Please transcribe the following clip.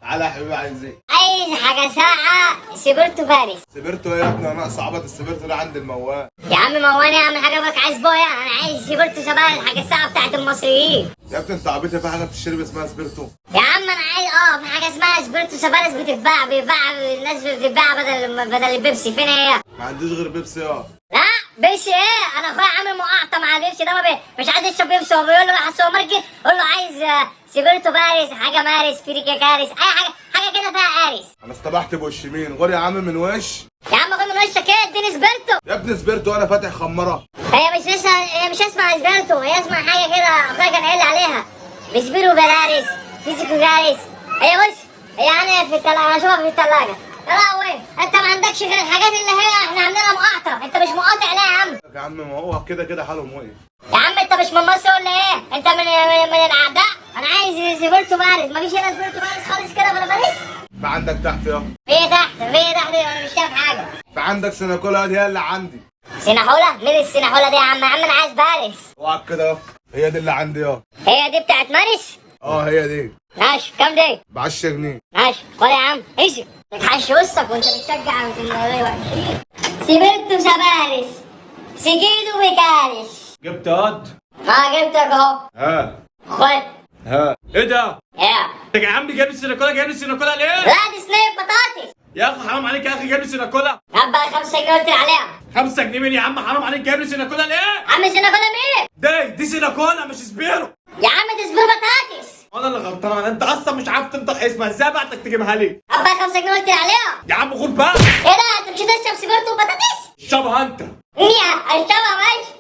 تعالى يا حبيبي، عايز ايه؟ عايز حاجة ساعة سيبرتو فارس. سبرتو ايه يا ابني؟ انا ناقص عبط، السبرتو ده عند الموال. يا عم مواني يا عم، حاجة بك عايز بويا، أنا عايز سيبرتو سبارس، حاجة الساعة بتاعت المصريين. يا ابني انت عبيط، في حاجه بتشرب اسمها سبرتو؟ يا عم أنا عايز في حاجة اسمها سيبرتو سبارس بيتباع الناس بتتباع بدل البيبسي. فين هي؟ ما عنديش غير بيبسي. لا بيبسي ايه؟ انا اخويا عامل مقاطعه مع بيبسي ده، مش عايز يشرب بيبسي. هو بيقول له راح السوبر ماركت قول له عايز سيبرتو باريس، حاجه مارس فريكه كارس، اي حاجه كده فيها قارس. انا استبحت بوش مين؟ غور يا عم من وش. يا عم خد من وشك ايه؟ اديني سبيرتو. يا ابني سبرتو انا فاتح خمره. هي مش اسمها سبيرتو، هي اسمها حاجه كده اخويا كان قايل لي عليها. بسبيرو بلاريس فيزيكو جاريس. هي بص، هي يعني في الثلاجه، انا اشوفها في الثلاجه. يا لهوي، انت ما عندكش غير الحاجات اللي هي احنا عاملينها مقاطعه، انت مش مقاطع ليه يا عم؟ يا عم ما هو كده كده حاله موقف. يا عم انت مش من مصر ولا ايه؟ انت من الاعداء. انا عايز سبيرتو باريس، مفيش هنا سبيرتو باريس خالص كده ولا باريس؟ في عندك تحت يا. في تحت انا مش شايف حاجه. في عندك سيناكولا دي، هي اللي عندي. سيناحوله؟ مين السيناحوله دي يا عم؟ انا عايز باريس. اوعى كده اهو، هي دي اللي عندي اهو. هي دي بتاعت مارس؟ هي دي. ماشي، كام دي؟ ب 10 جنيه. ماشي خد يا عم، امشي. تكحش وسطك وانت بتشجع سيبرتو سباريس سيجيدو بكارس. جبت ياض؟ جبتك اهو. ها خد. ايه ده؟ ايه؟ انت يا عم جايب لي سيناكولا، جايب لي سيناكولا ليه؟ لا دي سنيب بطاطس. يا اخي حرام عليك يا اخي، جايب لي سيناكولا. طب بقى 5 جنيه قلت لي عليها. 5 جنيه مين يا عم؟ حرام عليك، جايب لي سيناكولا ليه؟ عم سيناكولا مين؟ دي سيناكولا مش سبيرو. يا عم دي سبير بطاطس. انا اللي غلطان، انت اصلا مش عارف تنطق اسمها، ازاي بعتك تجيبها لي؟ طب بقى 5 جنيه قلت لي عليها. يا عم خد بقى. ايه ده؟ انت مش هتشرب سيجارة وبطاطس؟ شبه انت. اشربها ماشي.